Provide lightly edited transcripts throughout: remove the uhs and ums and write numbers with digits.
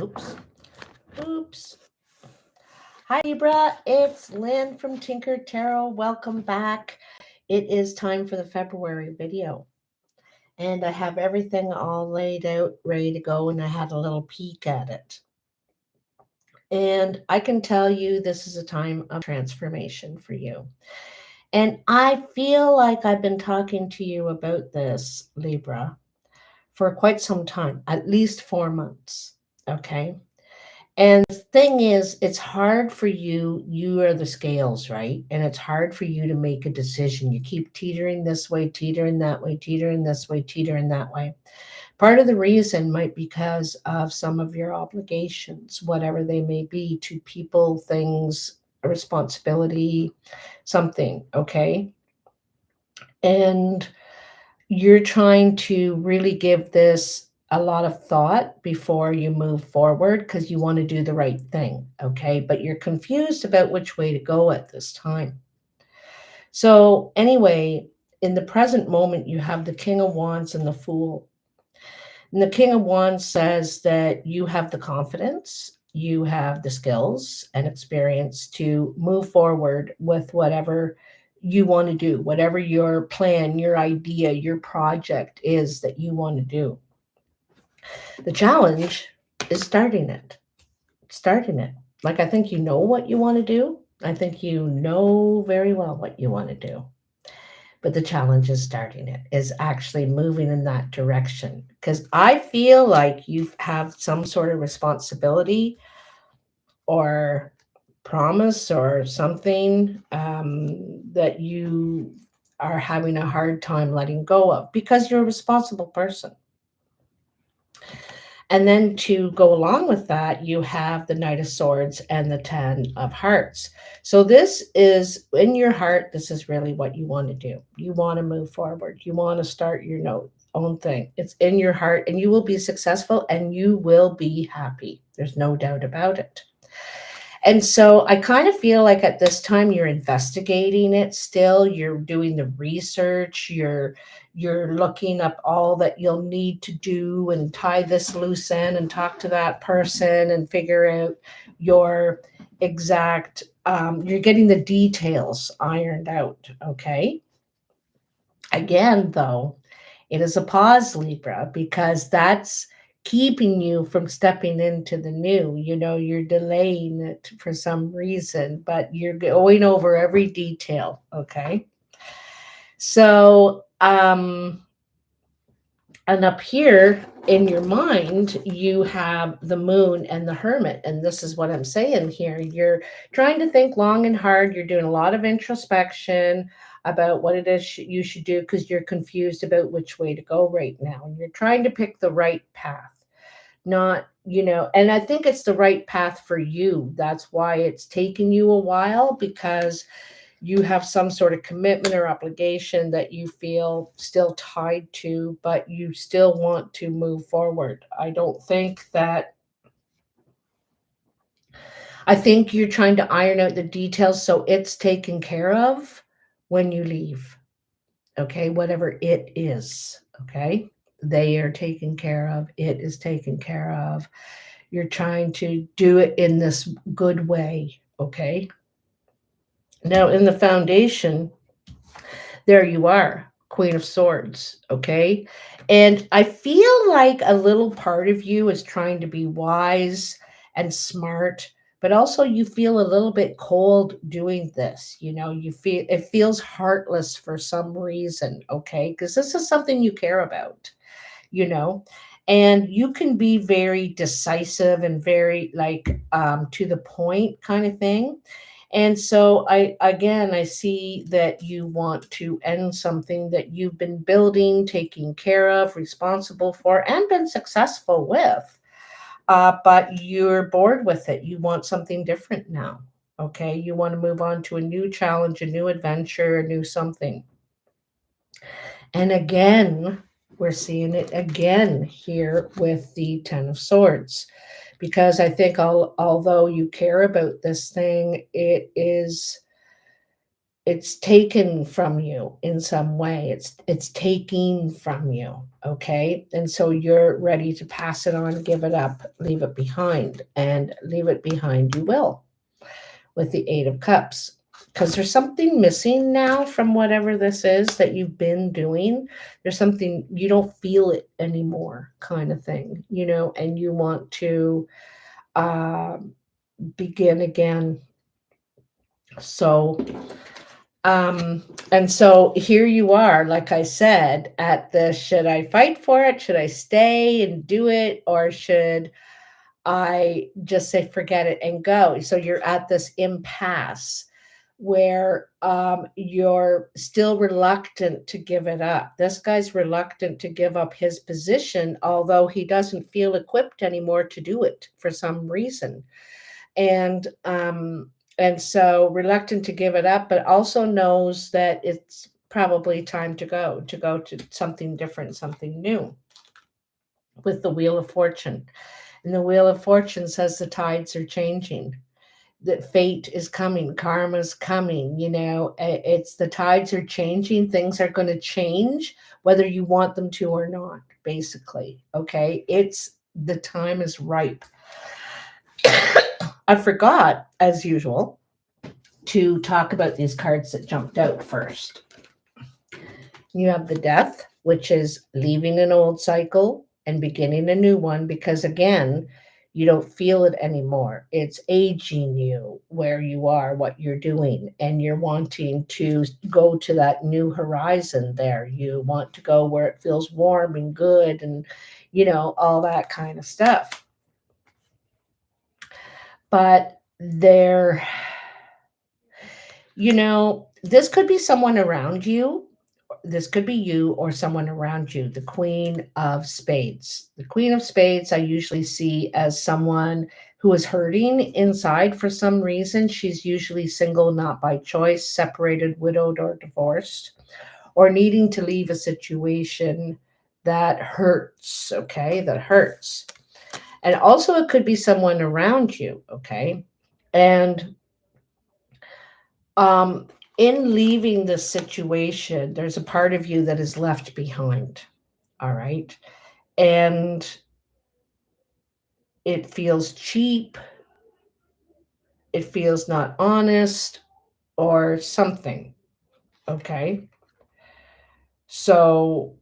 Oops. Oops. Hi, Libra. It's Lynn from Tinker Tarot. Welcome back. It is time for the February video. And I have everything all laid out, ready to go, and I had a little peek at it. And I can tell you this is a time of transformation for you. And I feel like I've been talking to you about this, Libra, for quite some time, at least 4 months. Okay. And the thing is, it's hard for you. You are the scales, right? And it's hard for you to make a decision. You keep teetering this way, teetering that way, teetering this way, teetering that way. Part of the reason might be because of some of your obligations, whatever they may be, to people, things, a responsibility, something, okay? And you're trying to really give this a lot of thought before you move forward because you want to do the right thing, okay? But you're confused about which way to go at this time. So, anyway, in the present moment, you have the King of Wands and the Fool. And the King of Wands says that you have the confidence, you have the skills and experience to move forward with whatever you want to do, whatever your plan, your idea, your project is that you want to do. The challenge is starting it. Starting it. Like, I think you know what you want to do. I think you know very well what you want to do. But the challenge is starting it, is actually moving in that direction. Because I feel like you have some sort of responsibility or promise or something that you are having a hard time letting go of because you're a responsible person. And then to go along with that, you have the Knight of Swords and the Ten of Hearts. So this is in your heart, this is really what you want to do. You want to move forward. You want to start your own thing. It's in your heart and you will be successful and you will be happy. There's no doubt about it. And so I kind of feel like at this time you're investigating it still, you're doing the research, you're looking up all that you'll need to do and tie this loose end and talk to that person and figure out your exact you're getting the details ironed out, okay? Again, though, it is a pause, Libra, because that's keeping you from stepping into the new. You're delaying it for some reason, but you're going over every detail. Okay. So, and up here in your mind, you have the moon and the hermit. And this is what I'm saying here. You're trying to think long and hard. You're doing a lot of introspection about what it is you should do because you're confused about which way to go right now. And you're trying to pick the right path, not, and I think it's the right path for you. That's why it's taken you a while because you have some sort of commitment or obligation that you feel still tied to, but you still want to move forward. I think you're trying to iron out the details so it's taken care of when you leave. Okay, whatever it is. Okay, they are taken care of, it is taken care of. You're trying to do it in this good way. Okay, now in the foundation, there you are, Queen of Swords, okay? And I feel like a little part of you is trying to be wise and smart, but also you feel a little bit cold doing this. You feel it feels heartless for some reason, okay? Because this is something you care about, you know? And you can be very decisive and very like to the point kind of thing. And so I see that you want to end something that you've been building, taking care of, responsible for, and been successful with. But you're bored with it. You want something different now. Okay. You want to move on to a new challenge, a new adventure, a new something. And again, we're seeing it again here with the Ten of Swords. Because I think although you care about this thing, it is it's taken from you in some way. It's taking from you, okay? And so you're ready to pass it on, give it up, leave it behind, and leave it behind you will with the 8 of Cups. Because there's something missing now from whatever this is that you've been doing. There's something you don't feel it anymore, kind of thing, and you want to uh, begin again. So, and so here you are, like I said, at the should I fight for it? Should I stay and do it? Or should I just say forget it and go? So you're at this impasse where you're still reluctant to give it up. This guy's reluctant to give up his position, although he doesn't feel equipped anymore to do it for some reason. And so reluctant to give it up, but also knows that it's probably time to go to something different, something new. With the Wheel of Fortune, and the Wheel of Fortune says the tides are changing, that fate is coming, karma's coming. It's the tides are changing, things are going to change whether you want them to or not, basically. Okay, it's the time is ripe. I forgot, as usual, to talk about these cards that jumped out first. You have the Death, which is leaving an old cycle and beginning a new one, because again, you don't feel it anymore. It's aging you where you are, what you're doing, and you're wanting to go to that new horizon there. You want to go where it feels warm and good and, all that kind of stuff. But this could be someone around you. This could be you or someone around you. The Queen of Spades. The Queen of Spades, I usually see as someone who is hurting inside for some reason. She's usually single, not by choice, separated, widowed, or divorced, or needing to leave a situation that hurts, okay? That hurts. And also, it could be someone around you, okay? And um, in leaving this situation, there's a part of you that is left behind. All right. And it feels cheap. It feels not honest or something. Okay. So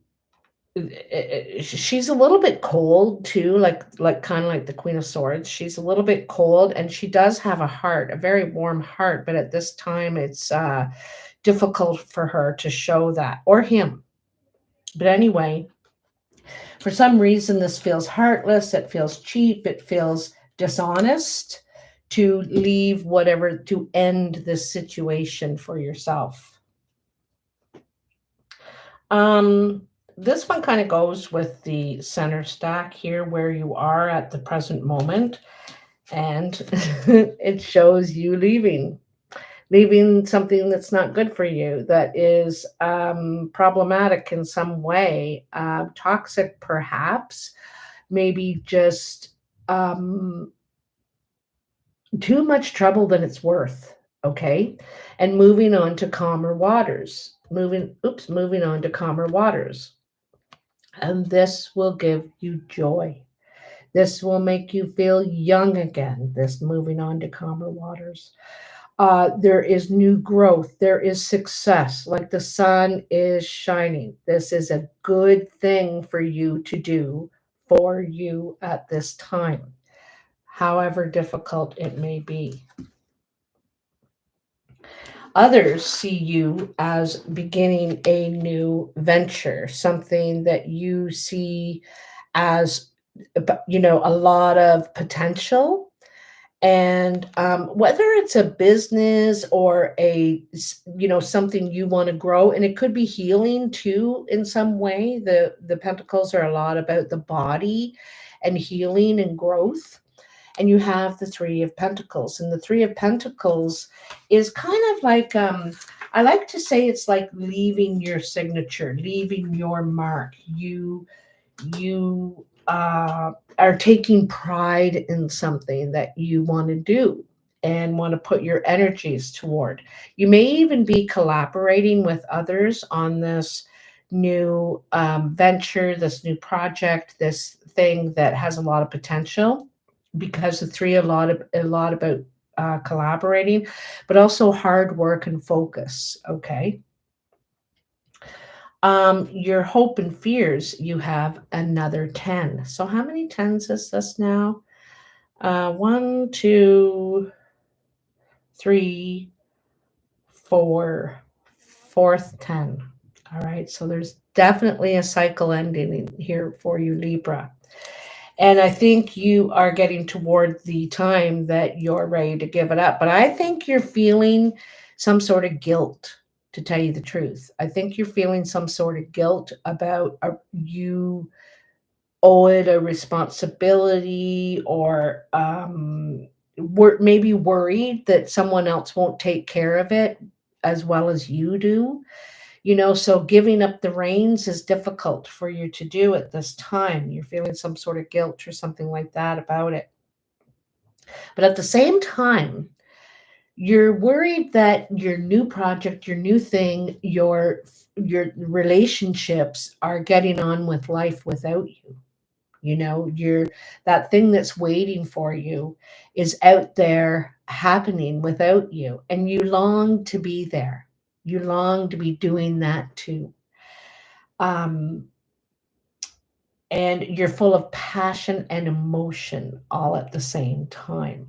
she's a little bit cold too, like kind of like the Queen of Swords. She's a little bit cold, and she does have a heart, a very warm heart, but at this time it's difficult for her to show that, or him. But anyway, for some reason, this feels heartless, it feels cheap, it feels dishonest to leave whatever, to end this situation for yourself. This one kind of goes with the center stack here, where you are at the present moment, and it shows you leaving something that's not good for you, that is problematic in some way, toxic perhaps, maybe just too much trouble than it's worth. Okay. And moving on to calmer waters. Moving on to calmer waters. And this will give you joy. This will make you feel young again. This moving on to calmer waters. There is new growth. There is success, like the sun is shining. This is a good thing for you to do for you at this time, however difficult it may be. Others see you as beginning a new venture, something that you see as, a lot of potential. And whether it's a business or something you want to grow, and it could be healing too in some way. The pentacles are a lot about the body and healing and growth. And you have the Three of Pentacles, and the Three of Pentacles is kind of like, I like to say, it's like leaving your signature, leaving your mark. You are taking pride in something that you want to do, and want to put your energies toward. You may even be collaborating with others on this new venture, this new project, this thing that has a lot of potential, because the three a lot about collaborating, but also hard work and focus. Okay. Your hope and fears, you have another 10. So how many tens is this now? One, two, three, four, fourth 10. All right. So there's definitely a cycle ending here for you, Libra. And I think you are getting toward the time that you're ready to give it up. But I think you're feeling some sort of guilt, to tell you the truth. I think you're feeling some sort of guilt about you owe it a responsibility, or maybe worried that someone else won't take care of it as well as you do. So giving up the reins is difficult for you to do at this time. You're feeling some sort of guilt or something like that about it. But at the same time, you're worried that your new project, your new thing, your relationships are getting on with life without you. You're that thing that's waiting for you is out there happening without you, and you long to be there. You long to be doing that too. Um, and you're full of passion and emotion all at the same time.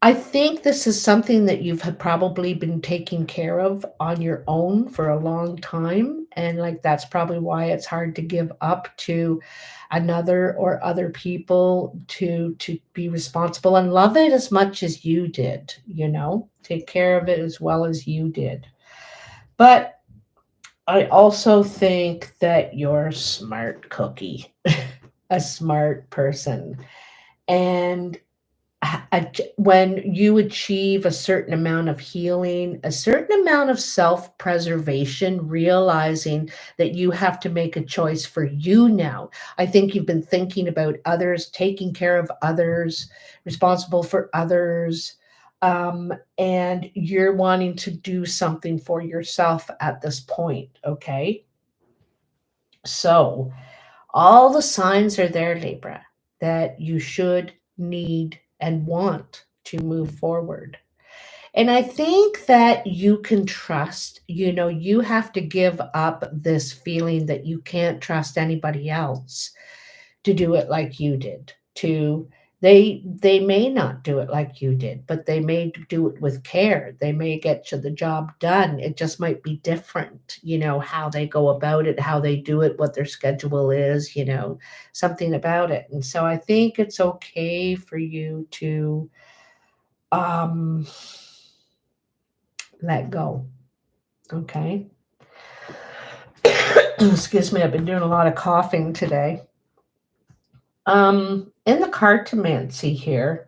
I think this is something that you've probably been taking care of on your own for a long time. And like that's probably why it's hard to give up to another or other people to be responsible and love it as much as you did, take care of it as well as you did. But I also think that you're a smart cookie, a smart person. And when you achieve a certain amount of healing, a certain amount of self preservation, realizing that you have to make a choice for you now. I think you've been thinking about others, taking care of others, responsible for others. And you're wanting to do something for yourself at this point. Okay. So, all the signs are there, Libra, that you should, need, and want to move forward. And I think that you can trust, you have to give up this feeling that you can't trust anybody else to do it like you did. They may not do it like you did, but they may do it with care. They may get to the job done. It just might be different, how they go about it, how they do it, what their schedule is, something about it. And so I think it's okay for you to um let go. Okay. Excuse me, I've been doing a lot of coughing today. In the cartomancy here,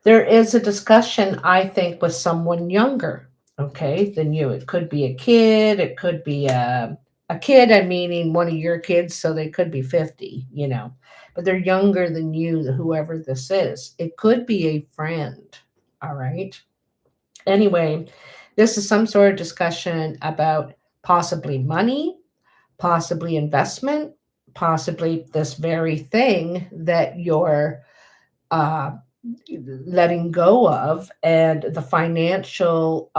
there is a discussion, I think, with someone younger, okay, than you. It could be a kid, it could be a kid, I'm meaning one of your kids, so they could be 50, but they're younger than you, whoever this is. It could be a friend, all right? Anyway, this is some sort of discussion about possibly money, possibly investment, possibly this very thing that you're uh, letting go of, and the financial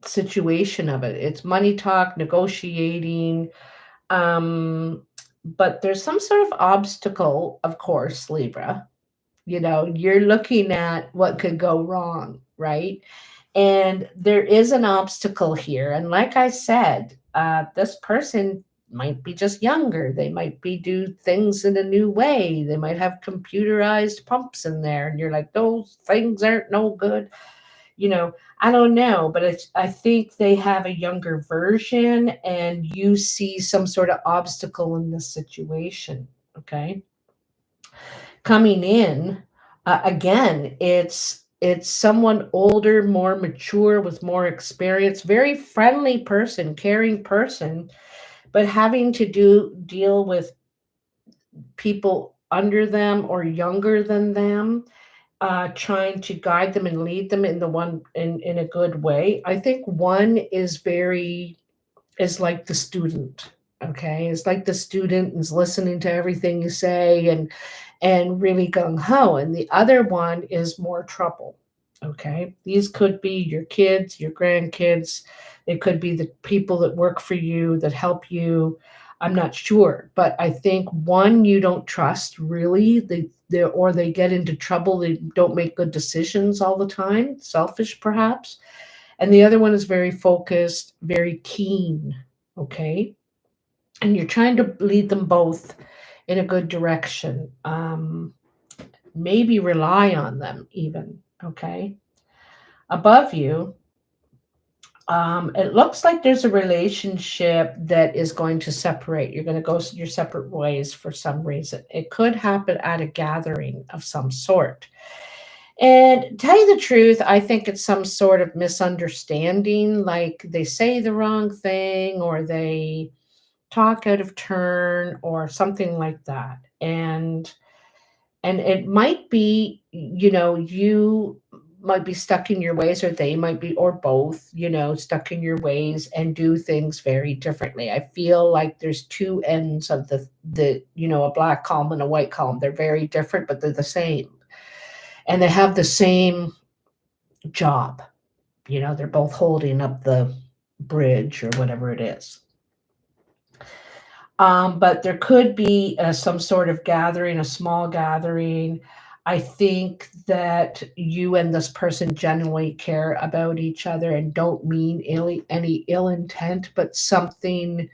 situation of it. It's money talk, negotiating, but there's some sort of obstacle, of course, Libra. You're looking at what could go wrong, right? And there is an obstacle here. And like I said, this person might be just younger. They might be do things in a new way. They might have computerized pumps in there. And you're like, those things aren't no good. I don't know, but I think they have a younger version and you see some sort of obstacle in this situation. Okay. Coming in, again, it's someone older, more mature, with more experience, very friendly person, caring person, but having to deal with people under them or younger than them, trying to guide them and lead them in the one in a good way. I think one is like the student. Okay, it's like the student is listening to everything you say and really gung ho, and the other one is more trouble. Okay, these could be your kids, your grandkids. It could be the people that work for you that help you. I'm not sure, but I think one you don't trust really. Or they get into trouble. They don't make good decisions all the time. Selfish, perhaps. And the other one is very focused, very keen. Okay, and you're trying to lead them both in a good direction. Maybe rely on them even. Okay, above you, it looks like there's a relationship that is going to separate. You're going to go your separate ways for some reason. It could happen at a gathering of some sort. And to tell you the truth, I think it's some sort of misunderstanding, like they say the wrong thing or they talk out of turn or something like that. And it might be, you might be stuck in your ways, or they might be, or both, stuck in your ways and do things very differently. I feel like there's two ends of a black column and a white column. They're very different, but they're the same. And they have the same job. They're both holding up the bridge or whatever it is. But there could be some sort of gathering, a small gathering. I think that you and this person genuinely care about each other and don't mean any ill intent, but something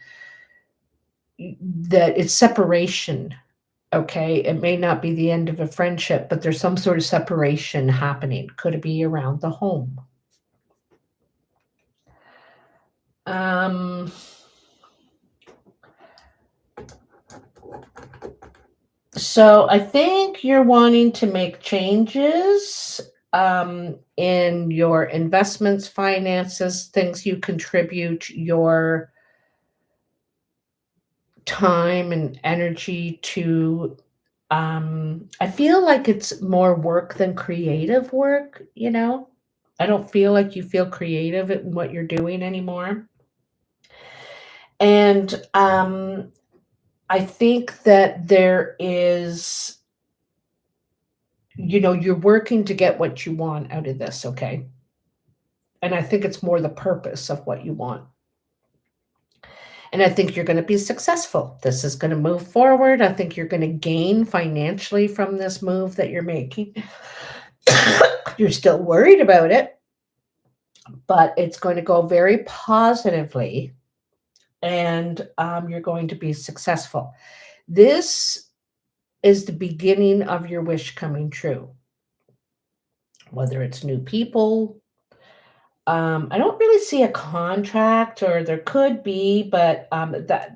that it's separation. Okay, it may not be the end of a friendship, but there's some sort of separation happening. Could it be around the home? So I think you're wanting to make changes in your investments, finances, things you contribute your time and energy to. I feel like it's more work than creative work. I don't feel like you feel creative in what you're doing anymore. And I think that there is, you're working to get what you want out of this, okay? And I think it's more the purpose of what you want. And I think you're going to be successful. This is going to move forward. I think you're going to gain financially from this move that you're making. You're still worried about it, but it's going to go very positively, and you're going to be successful. This is the beginning of your wish coming true. Whether it's new people, I don't really see a contract, or there could be, but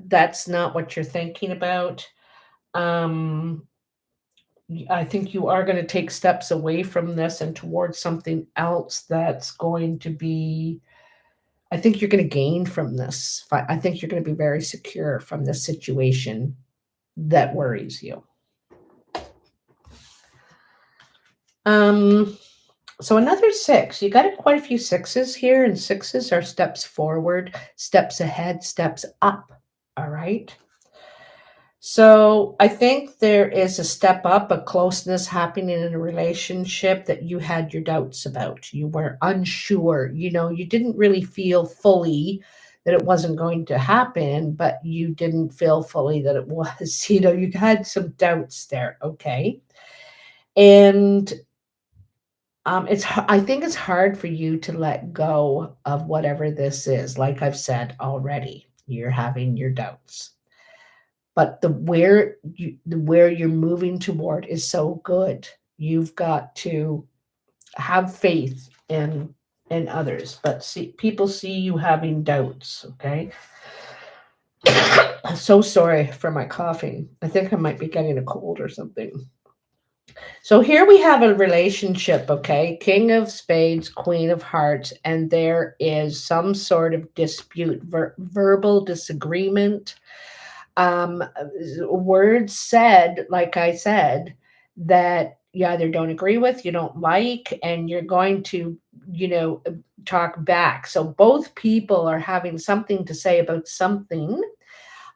that's not what you're thinking about. Um, I think you are going to take steps away from this and towards something else that's going to be. I think you're going to gain from this. I think you're going to be very secure from this situation that worries you. So another six. You got quite a few sixes here, and sixes are steps forward, steps ahead, steps up. All right. So I think there is a step up, a closeness happening in a relationship that you had your doubts about. You were unsure. You didn't really feel fully that it wasn't going to happen, but you didn't feel fully that it was. You had some doubts there. Okay. And I think it's hard for you to let go of whatever this is. Like I've said already, you're having your doubts, but where you're moving toward is so good. You've got to have faith in others, but people see you having doubts. Okay. I'm so sorry for my coughing. I think I might be getting a cold or something. So here we have a relationship, okay? King of Spades, Queen of Hearts, and there is some sort of dispute, verbal disagreement. um, words said, like I said, that you either don't agree with, you don't like, and you're going to, you know, talk back. So both people are having something to say about something.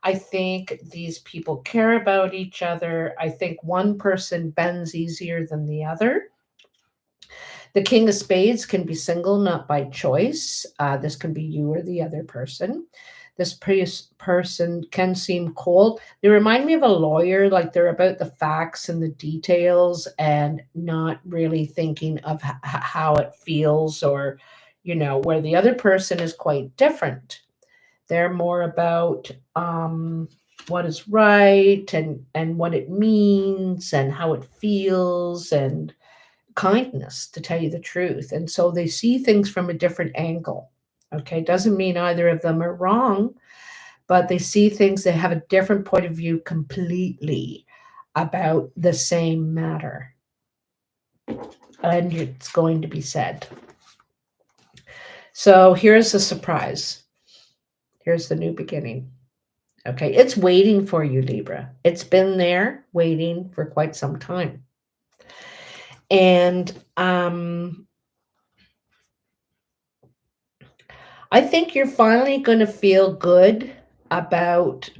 I think these people care about each other. I think one person bends easier than the other. The King of Spades can be single, not by choice. This can be you or the other person. This person can seem cold. They remind me of a lawyer, like they're about the facts and the details and not really thinking of how it feels, or, you know, where the other person is quite different. They're more about what is right, and what it means and how it feels, and kindness, to tell you the truth. And so they see things from a different angle. Okay, doesn't mean either of them are wrong, but they see things, they have a different point of view completely about the same matter. And it's going to be said. So here's the surprise. Here's the new beginning. Okay, it's waiting for you, Libra. It's been there waiting for quite some time. And I think you're finally going to feel good about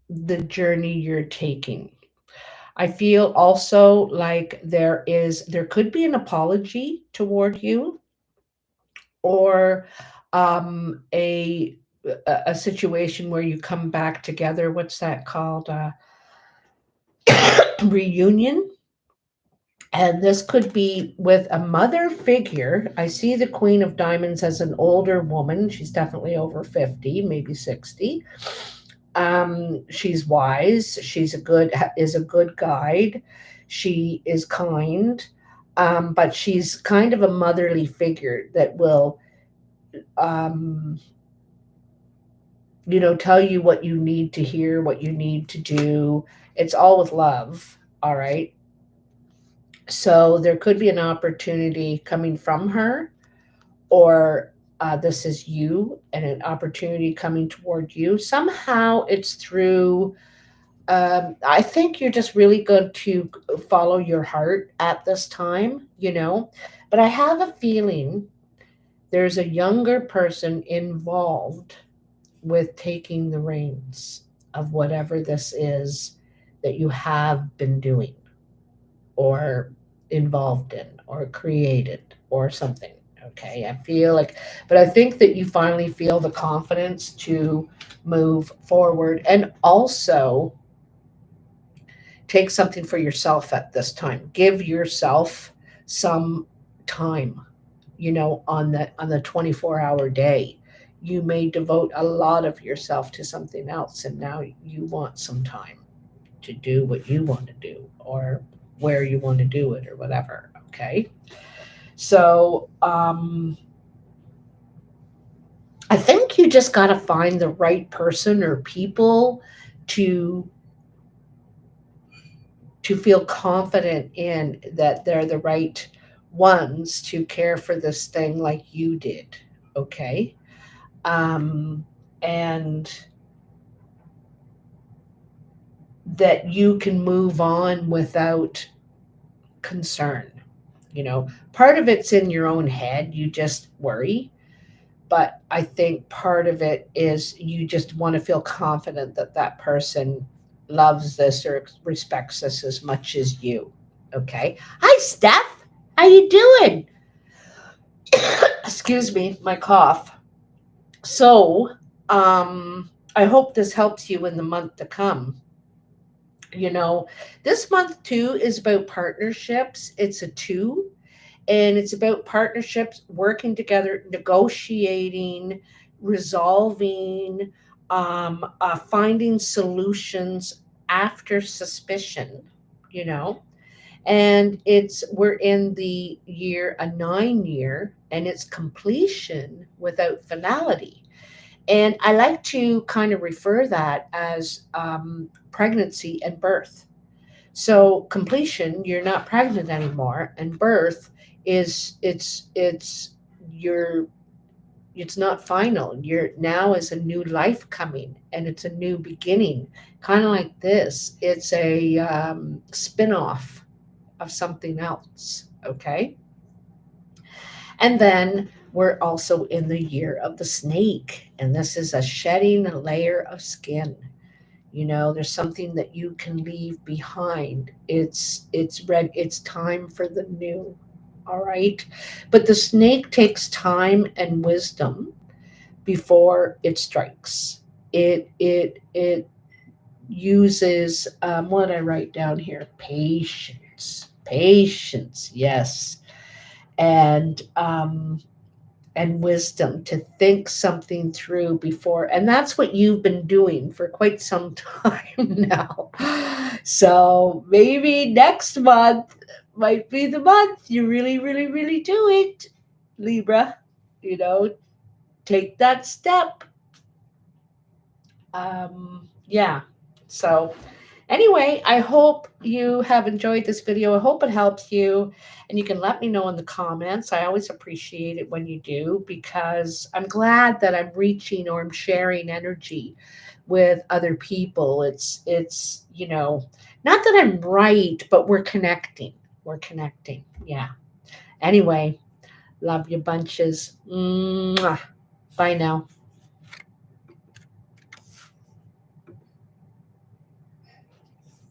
the journey you're taking. I feel also like there could be an apology toward you, or a situation where you come back together. What's that called? Reunion. And this could be with a mother figure. I see the Queen of Diamonds as an older woman. She's definitely over 50, maybe 60. She's wise. Is a good guide. She is kind. But she's kind of a motherly figure that will, um, tell you what you need to hear, what you need to do. It's all with love. All right. So there could be an opportunity coming from her, or this is you and an opportunity coming toward you. Somehow it's through, I think you're just really going to follow your heart at this time, But I have a feeling there's a younger person involved with taking the reins of whatever this is that you have been doing, or involved in, or created, or something. Okay, I feel like, but I think that you finally feel the confidence to move forward, and also take something for yourself at this time. Give yourself some time, on the 24-hour day. You may devote a lot of yourself to something else, and now you want some time to do what you want to do, or where you want to do it, or whatever. Okay. So I think you just got to find the right person or people to feel confident in, that they're the right ones to care for this thing like you did. Okay. And that you can move on without concern. Part of it's in your own head, you just worry. But I think part of it is you just want to feel confident that that person loves this or respects this as much as you. Okay. Hi, Steph. How you doing? Excuse me, my cough. So, I hope this helps you in the month to come. You know, this month too is about partnerships. It's a two, and it's about partnerships, working together, negotiating, resolving, finding solutions after suspicion. You know, and we're in the year a 9 year, and it's completion without finality. And I like to kind of refer that as pregnancy and birth. So completion, you're not pregnant anymore, and birth is it's you're it's not final. You're now is a new life coming, and it's a new beginning, kind of like this. It's a spin-off of something else. Okay. And then we're also in the year of the snake, and this is a shedding a layer of skin. There's something that you can leave behind. It's time for the new. All right. But the snake takes time and wisdom before it strikes. It uses what did I write down here? Patience, yes, and wisdom to think something through before. And that's what you've been doing for quite some time now. So maybe next month might be the month you really, really, really do it, Libra. You know, take that step. Yeah. So anyway, I hope you have enjoyed this video. I hope it helps you. And you can let me know in the comments. I always appreciate it when you do, because I'm glad that I'm reaching or I'm sharing energy with other people. It's not that I'm right, but we're connecting. We're connecting. Yeah. Anyway, love you bunches. Mwah. Bye now.